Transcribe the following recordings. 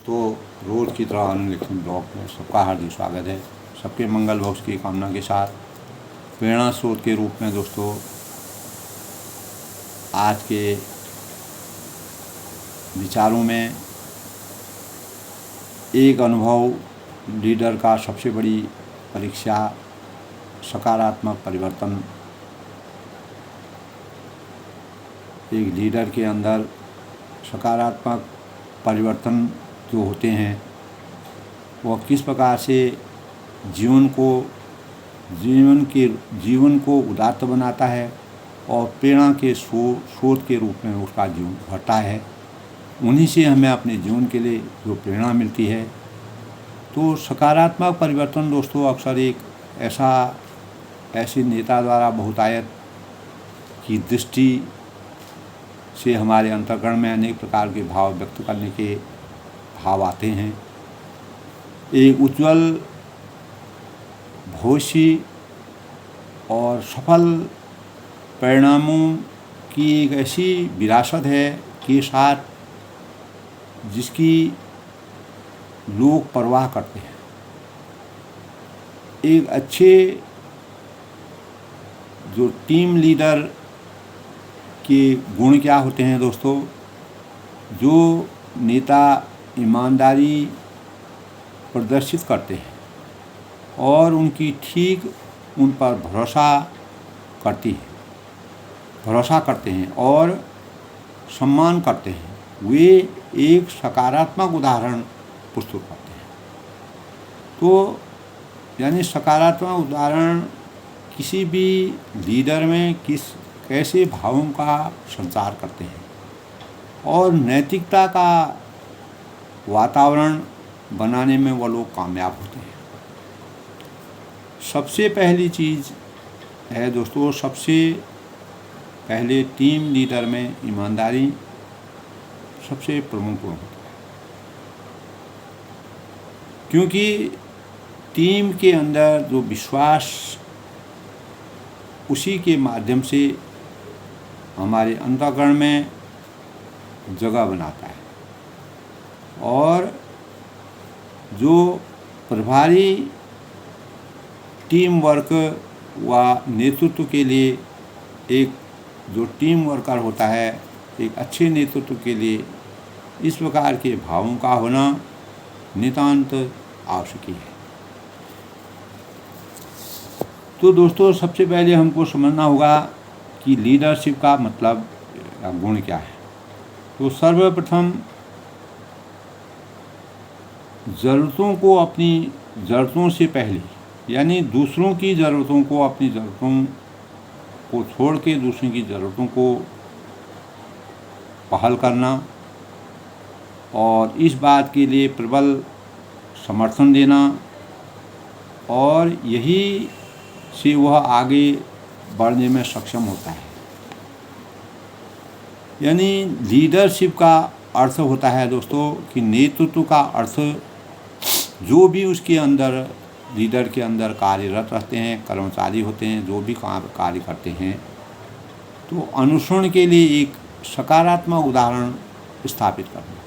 तो रोज़ की तरह अनुलेखन ब्लॉग में सबका हार्दिक स्वागत है। सबके मंगल भविष्य की कामना के साथ प्रेरणा स्रोत के रूप में दोस्तों आज के विचारों में एक अनुभव लीडर का सबसे बड़ी परीक्षा सकारात्मक परिवर्तन। एक लीडर के अंदर सकारात्मक परिवर्तन जो होते हैं वह किस प्रकार से जीवन को उदात्त बनाता है और प्रेरणा के स्रोत के रूप में उसका जीवन भरता है। उन्हीं से हमें अपने जीवन के लिए जो प्रेरणा मिलती है। तो सकारात्मक परिवर्तन दोस्तों अक्सर एक ऐसे नेता द्वारा बहुतायत की दृष्टि से हमारे अंतःकरण में अनेक प्रकार के भाव व्यक्त करने के भाव आते हैं। एक उज्जवल भविष्य और सफल परिणामों की एक ऐसी विरासत है के साथ जिसकी लोग परवाह करते हैं। एक अच्छे जो टीम लीडर के गुण क्या होते हैं दोस्तों? जो नेता ईमानदारी प्रदर्शित करते हैं और उनकी ठीक उन पर भरोसा करते हैं और सम्मान करते हैं, वे एक सकारात्मक उदाहरण प्रस्तुत करते हैं। तो यानी सकारात्मक उदाहरण किसी भी लीडर में कैसे भावों का संचार करते हैं और नैतिकता का वातावरण बनाने में वो लोग कामयाब होते हैं। सबसे पहली चीज़ है दोस्तों, सबसे पहले टीम लीडर में ईमानदारी सबसे प्रमुख गुण होता है, क्योंकि टीम के अंदर जो विश्वास उसी के माध्यम से हमारे अंतःकरण में जगह बनाता है और जो प्रभावी टीम वर्क व नेतृत्व के लिए एक जो टीम वर्कर होता है, एक अच्छे नेतृत्व के लिए इस प्रकार के भावों का होना नितांत आवश्यक है। तो दोस्तों सबसे पहले हमको समझना होगा कि लीडरशिप का मतलब गुण क्या है। तो सर्वप्रथम ज़रूरतों को अपनी ज़रूरतों से पहले, यानी दूसरों की ज़रूरतों को अपनी ज़रूरतों को छोड़ के दूसरों की ज़रूरतों को पहल करना और इस बात के लिए प्रबल समर्थन देना, और यही से वह आगे बढ़ने में सक्षम होता है। यानी लीडरशिप का अर्थ होता है दोस्तों कि नेतृत्व का अर्थ जो भी उसके अंदर लीडर के अंदर कार्यरत रहते हैं, कर्मचारी होते हैं, जो भी कार्य करते हैं, तो अनुसरण के लिए एक सकारात्मक उदाहरण स्थापित करना,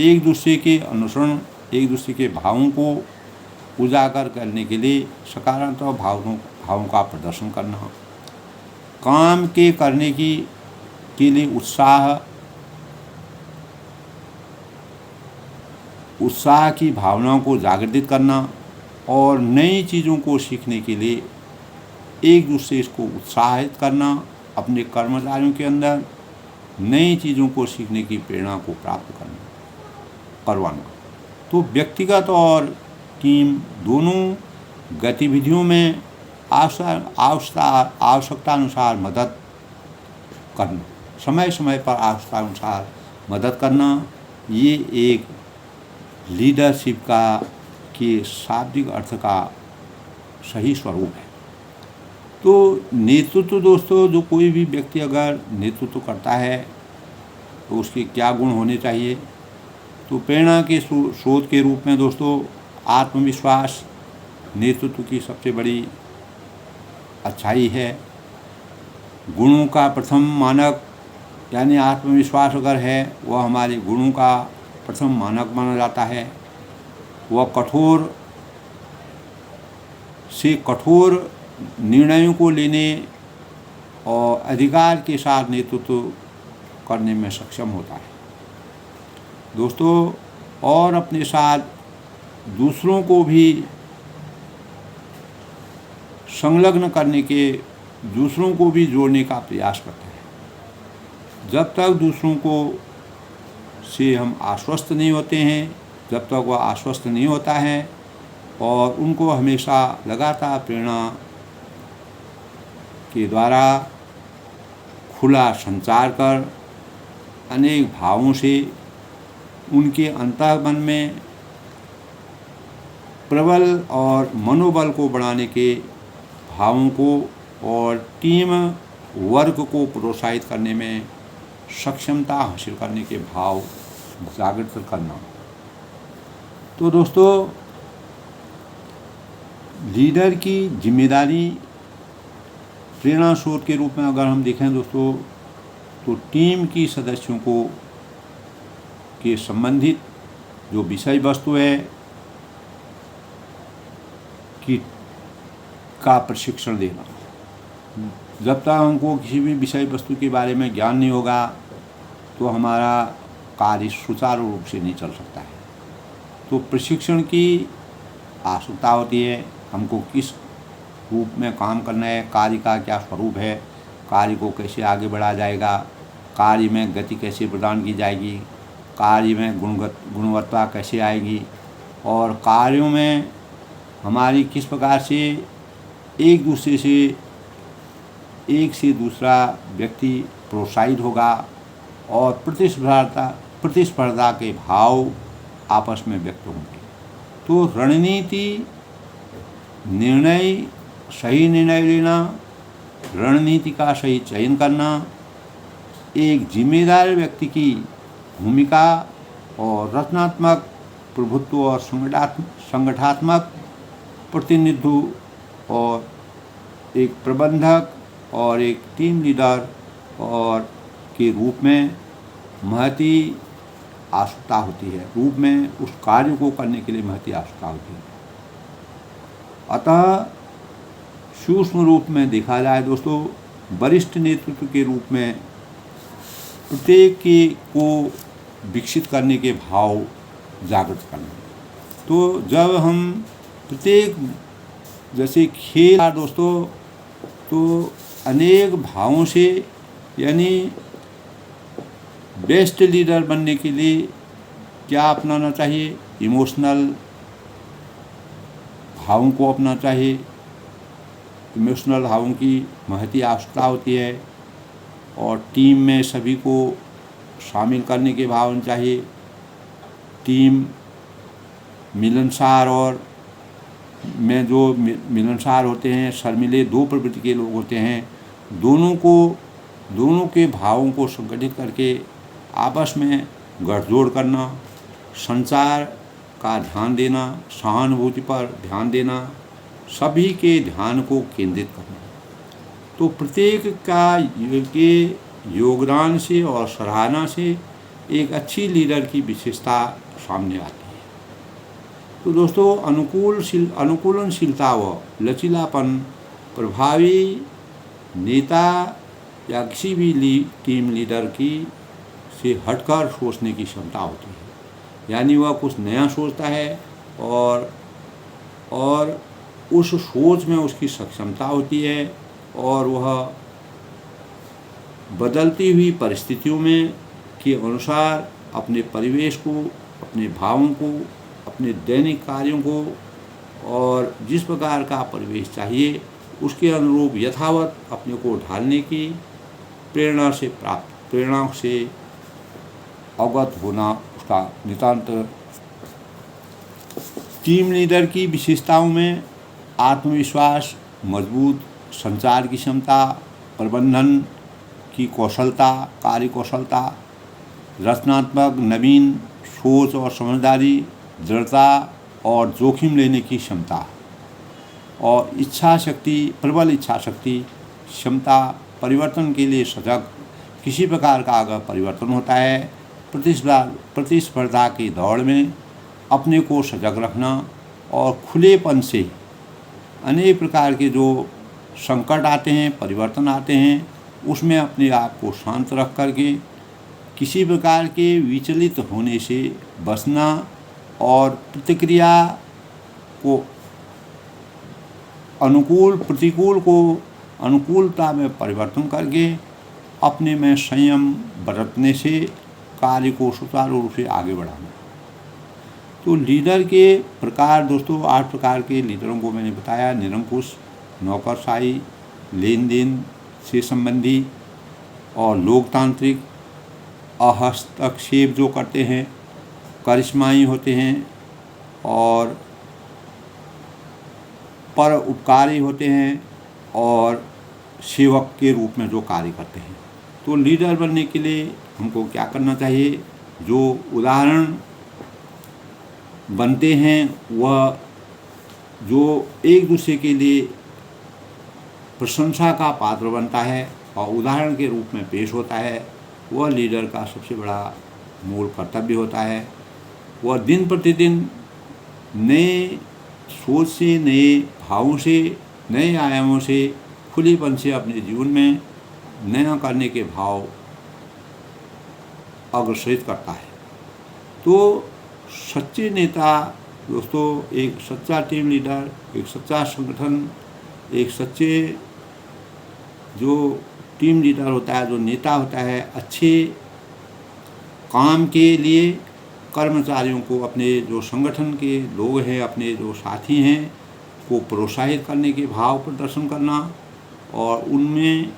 एक दूसरे के अनुसरण, एक दूसरे के भावों को उजागर करने के लिए सकारात्मक भावों का प्रदर्शन करना, काम के करने के लिए उत्साह की भावनाओं को जागृत करना और नई चीज़ों को सीखने के लिए एक दूसरे को उत्साहित करना, अपने कर्मचारियों के अंदर नई चीज़ों को सीखने की प्रेरणा को प्राप्त करवाना। तो व्यक्तिगत और टीम दोनों गतिविधियों में आवश्यकता अनुसार मदद करना, समय समय पर आवश्यकता अनुसार मदद करना, ये एक लीडरशिप के शाब्दिक अर्थ का सही स्वरूप है। तो नेतृत्व दोस्तों, जो कोई भी व्यक्ति अगर नेतृत्व करता है तो उसके क्या गुण होने चाहिए? तो प्रेरणा के स्रोत के रूप में दोस्तों आत्मविश्वास नेतृत्व की सबसे बड़ी अच्छाई है। गुणों का प्रथम मानक यानी आत्मविश्वास अगर है, वह हमारे गुणों का प्रथम मानक माना जाता है। वह कठोर से कठोर निर्णयों को लेने और अधिकार के साथ नेतृत्व करने में सक्षम होता है दोस्तों, और अपने साथ दूसरों को भी संलग्न करने के, दूसरों को भी जोड़ने का प्रयास करता है। जब तक दूसरों को से हम आश्वस्त नहीं होते हैं, जब तक वह आश्वस्त नहीं होता है और उनको हमेशा लगातार प्रेरणा के द्वारा खुला संचार कर अनेक भावों से उनके अंतर्मन में प्रबल और मनोबल को बढ़ाने के भावों को और टीम वर्क को प्रोत्साहित करने में सक्षमता हासिल करने के भाव जागृत करना। तो दोस्तों, लीडर की जिम्मेदारी प्रेरणा स्रोत के रूप में अगर हम देखें दोस्तों, तो टीम की सदस्यों को के संबंधित जो विषय वस्तु है कि का प्रशिक्षण देना। जब तक हमको किसी भी विषय वस्तु के बारे में ज्ञान नहीं होगा तो हमारा कार्य सुचारू रूप से नहीं चल सकता है। तो प्रशिक्षण की आवश्यकता होती है। हमको किस रूप में काम करना है, कार्य का क्या स्वरूप है, कार्य को कैसे आगे बढ़ाया जाएगा, कार्य में गति कैसे प्रदान की जाएगी, कार्य में गुणवत्ता कैसे आएगी, और कार्यों में हमारी किस प्रकार से एक दूसरे से एक से दूसरा व्यक्ति प्रोत्साहित होगा और प्रतिस्पर्धा के भाव आपस में व्यक्त होंगे। तो रणनीति निर्णय, सही निर्णय लेना, रणनीति का सही चयन करना एक जिम्मेदार व्यक्ति की भूमिका और रचनात्मक प्रभुत्व और संगठनात्मक प्रतिनिधित्व और एक प्रबंधक और एक टीम लीडर और के रूप में महती आवश्यकता होती है, रूप में उस कार्य को करने के लिए महती आवश्यकता होती है। अतः सूक्ष्म रूप में देखा जाए दोस्तों, वरिष्ठ नेतृत्व के रूप में प्रत्येक को विकसित करने के भाव जागृत करना। तो जब हम प्रत्येक, जैसे खेल दोस्तों, तो अनेक भावों से, यानी बेस्ट लीडर बनने के लिए क्या अपनाना चाहिए? इमोशनल भावों को अपनाना चाहिए। इमोशनल भावों की महती आवश्यकता होती है और टीम में सभी को शामिल करने के भाव होने चाहिए। टीम मिलनसार और में जो मिलनसार होते हैं, शर्मीले दो प्रवृत्ति के लोग होते हैं, दोनों के भावों को संगठित करके आपस में गठजोड़ करना, संचार का ध्यान देना, सहानुभूति पर ध्यान देना, सभी के ध्यान को केंद्रित करना। तो प्रत्येक के योगदान से और सराहना से एक अच्छी लीडर की विशेषता सामने आती है। तो दोस्तों, अनुकूलनशीलता व लचीलापन प्रभावी नेता या किसी भी टीम लीडर की से हटकर सोचने की क्षमता होती है। यानी वह कुछ नया सोचता है और उस सोच में उसकी सक्षमता होती है और वह बदलती हुई परिस्थितियों में के अनुसार अपने परिवेश को, अपने भावों को, अपने दैनिक कार्यों को और जिस प्रकार का परिवेश चाहिए उसके अनुरूप यथावत अपने को ढालने की प्रेरणा से अवगत होना उसका नितांत। टीम लीडर की विशेषताओं में आत्मविश्वास, मजबूत संचार की क्षमता, प्रबंधन की कौशलता, कार्य कौशलता, रचनात्मक नवीन सोच और समझदारी, दृढ़ता और जोखिम लेने की क्षमता और इच्छा शक्ति, प्रबल इच्छा शक्ति, क्षमता, परिवर्तन के लिए सजग। किसी प्रकार का अगर परिवर्तन होता है प्रतिस्पर्धा की दौड़ में अपने को सजग रखना और खुलेपन से अनेक प्रकार के जो संकट आते हैं, परिवर्तन आते हैं, उसमें अपने आप को शांत रख करके किसी प्रकार के विचलित होने से बचना और प्रतिक्रिया को प्रतिकूल को अनुकूलता में परिवर्तन करके अपने में संयम बरतने से कार्य को सुचारू रूप से आगे बढ़ाना। तो लीडर के प्रकार दोस्तों 8 प्रकार के लीडरों को मैंने बताया। निरंकुश, नौकरशाही, लेन देन से संबंधी और लोकतांत्रिक, हस्तक्षेप जो करते हैं, करिश्माई होते हैं और परोपकारी होते हैं और सेवक के रूप में जो कार्य करते हैं। तो लीडर बनने के लिए हमको क्या करना चाहिए? जो उदाहरण बनते हैं वह जो एक दूसरे के लिए प्रशंसा का पात्र बनता है और उदाहरण के रूप में पेश होता है, वह लीडर का सबसे बड़ा मूल कर्तव्य होता है। वह दिन प्रतिदिन नए सोच से, नए भावों से, नए आयामों से, खुलेपन से अपने जीवन में नया करने के भाव अग्रसरित करता है। तो सच्चे नेता दोस्तों, एक सच्चा टीम लीडर, एक सच्चा संगठन, एक सच्चे जो टीम लीडर होता है, जो नेता होता है, अच्छे काम के लिए कर्मचारियों को, अपने जो संगठन के लोग हैं, अपने जो साथी हैं, को प्रोत्साहित करने के भाव प्रदर्शन करना और उनमें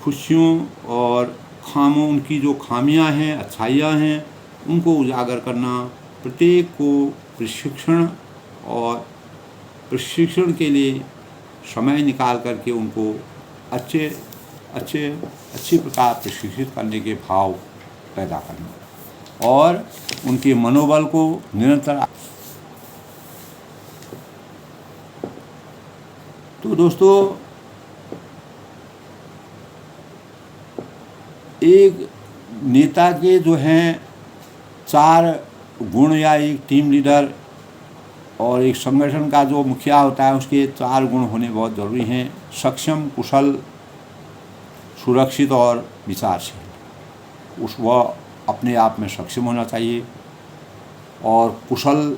खुशियों और उनकी जो खामियां हैं, अच्छाइयां हैं, उनको उजागर करना। प्रत्येक को प्रशिक्षण के लिए समय निकाल करके उनको अच्छी प्रकार प्रशिक्षित करने के भाव पैदा करना और उनके मनोबल को निरंतर। तो दोस्तों, एक नेता के जो हैं 4 गुण, या एक टीम लीडर और एक संगठन का जो मुखिया होता है उसके 4 गुण होने बहुत ज़रूरी हैं। सक्षम, कुशल, सुरक्षित और विचारशील। वह अपने आप में सक्षम होना चाहिए और कुशल,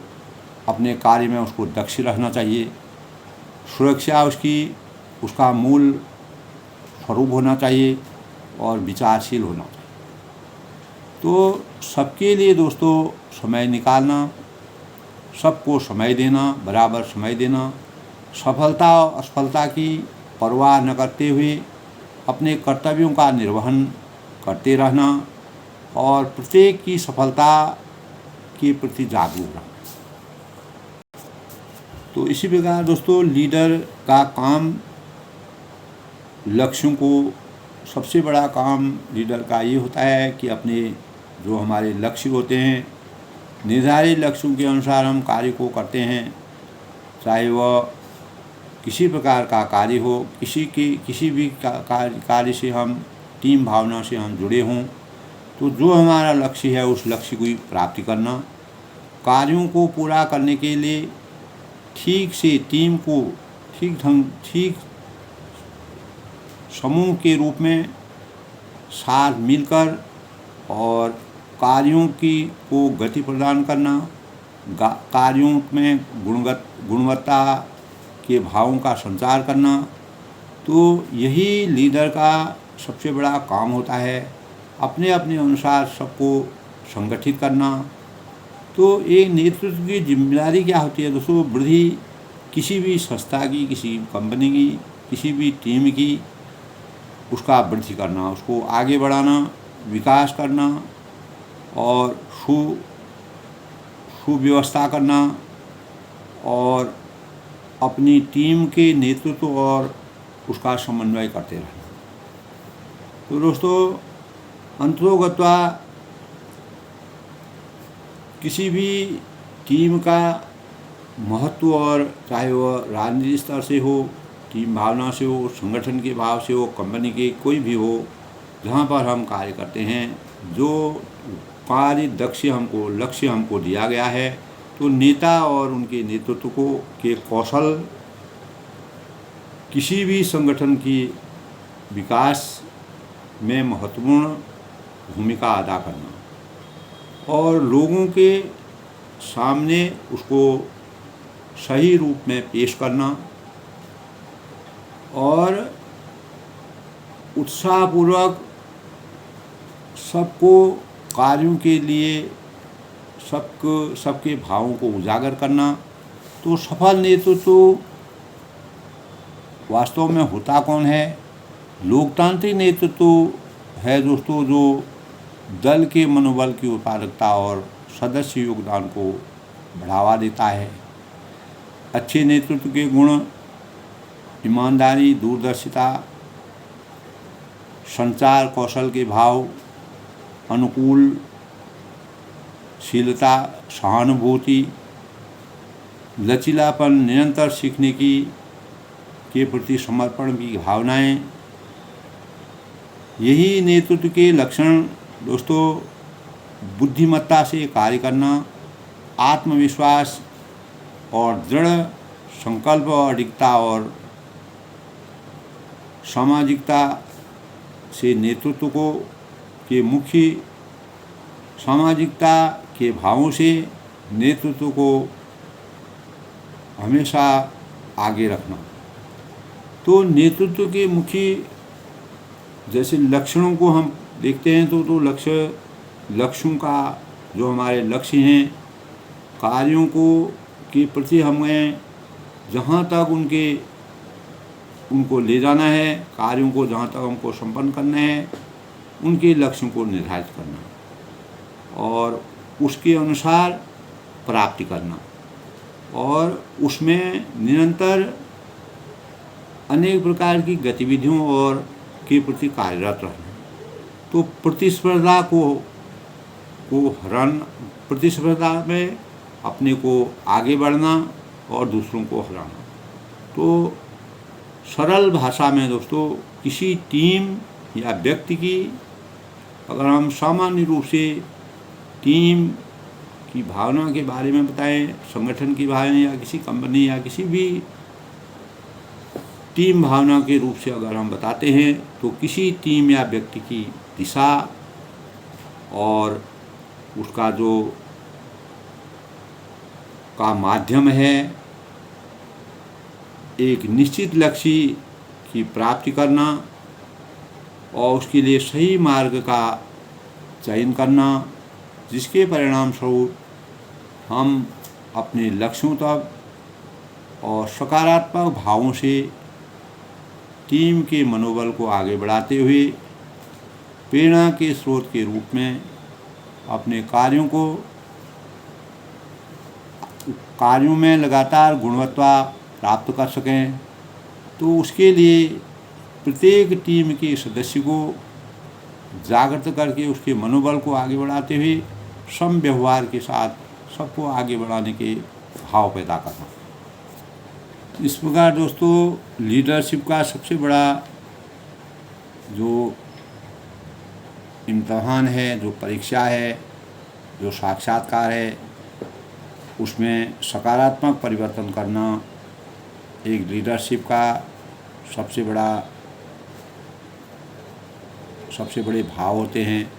अपने कार्य में उसको दक्ष रहना चाहिए। सुरक्षा उसका मूल स्वरूप होना चाहिए और विचारशील होना चाहिए। तो सबके लिए दोस्तों समय निकालना, सबको समय देना, बराबर समय देना, सफलता और असफलता की परवाह न करते हुए अपने कर्तव्यों का निर्वहन करते रहना और प्रत्येक की सफलता के प्रति जागरूक रहना। तो इसी प्रकार दोस्तों, लीडर का काम, लक्ष्यों को, सबसे बड़ा काम लीडर का ये होता है कि अपने जो हमारे लक्ष्य होते हैं, निर्धारित लक्ष्यों के अनुसार हम कार्य को करते हैं। चाहे वह किसी प्रकार का कार्य हो, किसी भी कार्य से हम टीम भावना से हम जुड़े हों, तो जो हमारा लक्ष्य है उस लक्ष्य की प्राप्ति करना, कार्यों को पूरा करने के लिए ठीक से टीम को ठीक समूह के रूप में साथ मिलकर और कार्यों को गति प्रदान करना, कार्यों में गुणवत्ता के भावों का संचार करना। तो यही लीडर का सबसे बड़ा काम होता है, अपने अपने अनुसार सबको संगठित करना। तो एक नेतृत्व की जिम्मेदारी क्या होती है दोस्तों? वृद्धि किसी भी संस्था की, किसी कंपनी की, किसी भी टीम की, उसका वृद्धि करना, उसको आगे बढ़ाना, विकास करना और सुव्यवस्था करना और अपनी टीम के नेतृत्व और उसका समन्वय करते रहना। तो दोस्तों, अंततोगत्वा किसी भी टीम का महत्व, और चाहे वह राजनीतिक स्तर से हो, टीम भावना से हो, संगठन के भाव से हो, कंपनी के कोई भी हो, जहाँ पर हम कार्य करते हैं, जो कार्य लक्ष्य हमको दिया गया है। तो नेता और उनके नेतृत्व के कौशल किसी भी संगठन की विकास में महत्वपूर्ण भूमिका अदा करना और लोगों के सामने उसको सही रूप में पेश करना और उत्साहपूर्वक सबको कार्यों के लिए सबके भावों को उजागर करना। तो सफल नेतृत्व वास्तव में होता कौन है? लोकतांत्रिक नेतृत्व है दोस्तों, जो दल के मनोबल की उत्पादकता और सदस्य योगदान को बढ़ावा देता है। अच्छे नेतृत्व के गुण ईमानदारी, दूरदर्शिता, संचार कौशल के भाव, अनुकूलशीलता, सहानुभूति, लचीलापन, निरंतर सीखने के प्रति समर्पण की भावनाएं, यही नेतृत्व के लक्षण दोस्तों। बुद्धिमत्ता से कार्य करना, आत्मविश्वास और दृढ़ संकल्प और अडिगता और सामाजिकता से नेतृत्व के मुख्य सामाजिकता के भावों से नेतृत्व को हमेशा आगे रखना। तो नेतृत्व के मुख्य जैसे लक्षणों को हम देखते हैं तो लक्ष्यों का जो हमारे लक्ष्य हैं, कार्यों के प्रति हमें जहाँ तक उनको ले जाना है, कार्यों को जहाँ तक हमको संपन्न करना है, उनके लक्ष्यों को निर्धारित करना और उसके अनुसार प्राप्ति करना और उसमें निरंतर अनेक प्रकार की गतिविधियों और के प्रति कार्यरत रहना। तो प्रतिस्पर्धा में अपने को आगे बढ़ना और दूसरों को हराना। तो सरल भाषा में दोस्तों, किसी टीम या व्यक्ति की अगर हम सामान्य रूप से टीम की भावना के बारे में बताएं, संगठन की भावना या किसी कंपनी या किसी भी टीम भावना के रूप से अगर हम बताते हैं, तो किसी टीम या व्यक्ति की दिशा और उसका जो का माध्यम है एक निश्चित लक्ष्य की प्राप्ति करना और उसके लिए सही मार्ग का चयन करना, जिसके परिणाम स्वरूप हम अपने लक्ष्यों तक और सकारात्मक भावों से टीम के मनोबल को आगे बढ़ाते हुए प्रेरणा के स्रोत के रूप में अपने कार्यों में लगातार गुणवत्ता प्राप्त कर सकें। तो उसके लिए प्रत्येक टीम के सदस्य को जागृत करके उसके मनोबल को आगे बढ़ाते हुए सम व्यवहार के साथ सबको आगे बढ़ाने के भाव पैदा करना। इस प्रकार दोस्तों, लीडरशिप का सबसे बड़ा जो इम्तहान है, जो परीक्षा है, जो साक्षात्कार है, उसमें सकारात्मक परिवर्तन करना एक लीडरशिप का सबसे बड़े भाव होते हैं।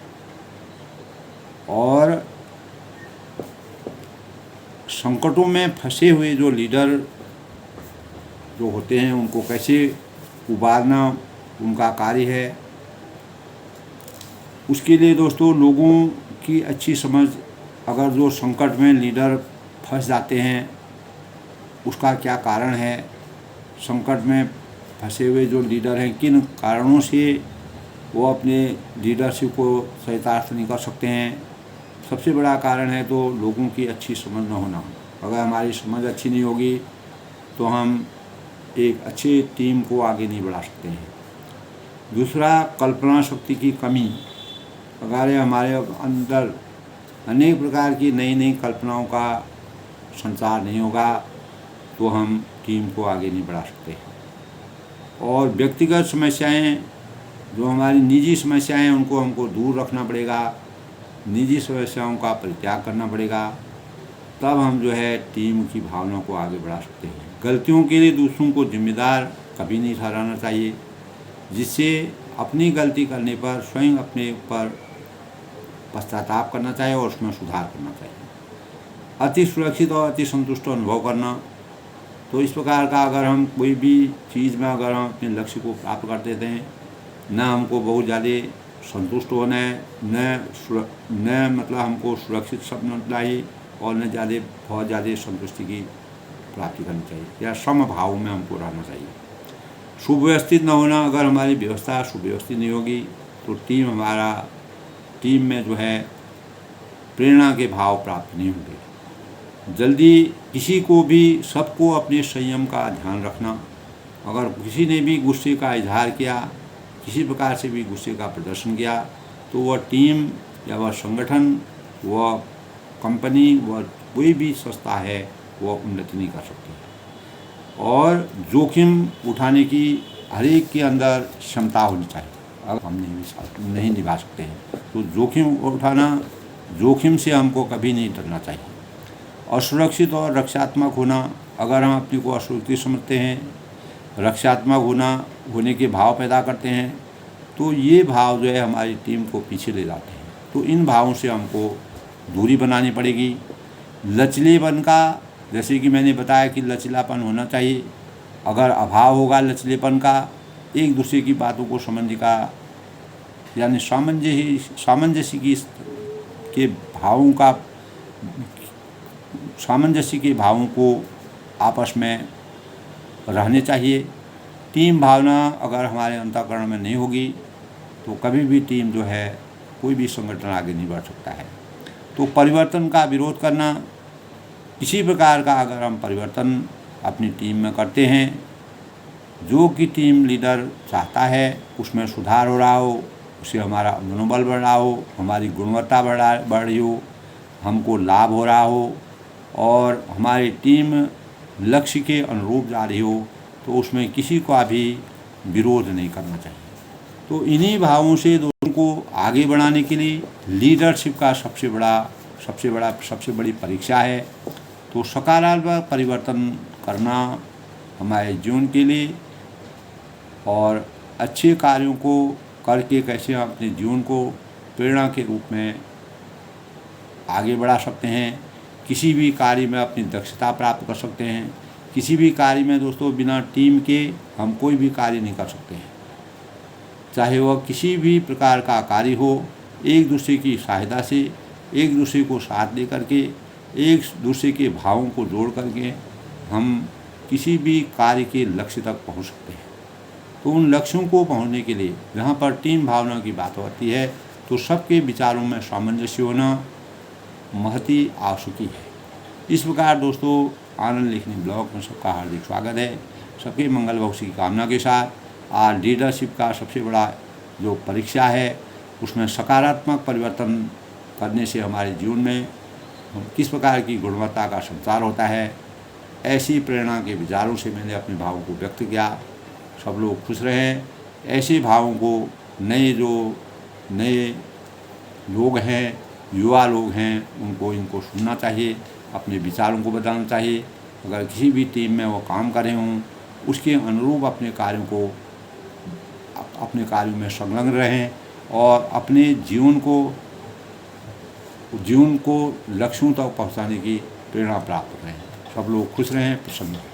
और संकटों में फंसे हुए जो लीडर जो होते हैं, उनको कैसे उबारना उनका कार्य है। उसके लिए दोस्तों लोगों की अच्छी समझ, अगर जो संकट में लीडर फंस जाते हैं उसका क्या कारण है, संकट में फंसे हुए जो लीडर हैं किन कारणों से वो अपने लीडरशिप को चरितार्थ नहीं कर सकते हैं। सबसे बड़ा कारण है तो लोगों की अच्छी समझ न होना। अगर हमारी समझ अच्छी नहीं होगी तो हम एक अच्छी टीम को आगे नहीं बढ़ा सकते हैं। दूसरा, कल्पना शक्ति की कमी। अगर हमारे अंदर अनेक प्रकार की नई नई कल्पनाओं का संचार नहीं होगा तो हम टीम को आगे नहीं बढ़ा सकते। और व्यक्तिगत समस्याएं, जो हमारी निजी समस्याएं, उनको हमको दूर रखना पड़ेगा निजी समस्याओं का परित्याग करना पड़ेगा, तब हम जो है टीम की भावना को आगे बढ़ा सकते हैं। गलतियों के लिए दूसरों को जिम्मेदार कभी नहीं ठहराना चाहिए, जिससे अपनी गलती करने पर स्वयं अपने ऊपर पश्चाताप करना चाहिए और उसमें सुधार करना चाहिए। अति सुरक्षित और अति संतुष्ट अनुभव करना, तो इस प्रकार का अगर हम कोई भी चीज़ में अगर हम अपने लक्ष्य को प्राप्त कर देते हैं, न हमको बहुत ज़्यादा संतुष्ट होना है, न मतलब हमको सुरक्षित समझना चाहिए और न बहुत ज़्यादा संतुष्टि की प्राप्ति करनी चाहिए, या समभाव में हमको रहना चाहिए। सुव्यवस्थित न होना, अगर हमारी व्यवस्था सुव्यवस्थित नहीं होगी तो टीम में जो है प्रेरणा के भाव प्राप्त नहीं होंगे। जल्दी किसी को भी सबको अपने संयम का ध्यान रखना, अगर किसी ने भी गुस्से का इजहार किया, किसी प्रकार से भी गुस्से का प्रदर्शन किया, तो वह टीम या वह संगठन, वह कंपनी, वह कोई भी संस्था है, वह उन्नति नहीं कर सकती। और जोखिम उठाने की हर एक के अंदर क्षमता होनी चाहिए। अगर हम नहीं निभा सकते हैं तो जोखिम उठाना, जोखिम से हमको कभी नहीं डरना चाहिए। असुरक्षित और रक्षात्मक होना, अगर हम अपने को असुरक्षित समझते हैं, रक्षात्मक होने के भाव पैदा करते हैं, तो ये भाव जो है हमारी टीम को पीछे ले जाते हैं। तो इन भावों से हमको दूरी बनानी पड़ेगी। लचीलेपन का, जैसे कि मैंने बताया कि लचीलापन होना चाहिए। अगर अभाव होगा लचीलेपन का, एक दूसरे की बातों को समझने का, यानी सामंजस्य के भावों को आपस में रहने चाहिए। टीम भावना अगर हमारे अंतःकरण में नहीं होगी तो कभी भी टीम जो है, कोई भी संगठन आगे नहीं बढ़ सकता है। तो परिवर्तन का विरोध करना, किसी प्रकार का अगर हम परिवर्तन अपनी टीम में करते हैं, जो कि टीम लीडर चाहता है उसमें सुधार हो रहा हो, उससे हमारा मनोबल बढ़ रहा हो, हमारी गुणवत्ता बढ़ रही हो, हमको लाभ हो रहा हो और हमारी टीम लक्ष्य के अनुरूप जा रही हो, तो उसमें किसी का भी विरोध नहीं करना चाहिए। तो इन्हीं भावों से दोनों को आगे बढ़ाने के लिए लीडरशिप का सबसे बड़ी परीक्षा है। तो सकारात्मक परिवर्तन करना हमारे जीवन के लिए, और अच्छे कार्यों को करके कैसे हम अपने जीवन को प्रेरणा के रूप में आगे बढ़ा सकते हैं। किसी भी कार्य में अपनी दक्षता प्राप्त कर सकते हैं। किसी भी कार्य में दोस्तों बिना टीम के हम कोई भी कार्य नहीं कर सकते हैं, चाहे वह किसी भी प्रकार का कार्य हो। एक दूसरे की सहायता से, एक दूसरे को साथ दे करके, एक दूसरे के भावों को जोड़ करके हम किसी भी कार्य के लक्ष्य तक पहुंच सकते हैं। तो उन लक्ष्यों को पहुंचने के लिए जहाँ पर टीम भावना की बात होती है, तो सबके विचारों में सामंजस्य होना महती आवश्यकी है। इस प्रकार दोस्तों, आनंद लिखनी ब्लॉग में सबका हार्दिक स्वागत है। सबके मंगल भविष्य की कामना के साथ आज लीडरशिप का सबसे बड़ा जो परीक्षा है, उसमें सकारात्मक परिवर्तन करने से हमारे जीवन में किस प्रकार की गुणवत्ता का संचार होता है, ऐसी प्रेरणा के विचारों से मैंने अपने भावों को व्यक्त किया। सब लोग खुश रहें। ऐसे भावों को नए लोग हैं, युवा लोग हैं, इनको सुनना चाहिए, अपने विचारों को बदलना चाहिए। अगर किसी भी टीम में वो काम कर रहे हों, उसके अनुरूप अपने कार्यों में संलग्न रहें और अपने जीवन को लक्ष्यों तक पहुंचाने की प्रेरणा प्राप्त करें। सब लोग खुश रहें, प्रसन्न रहें।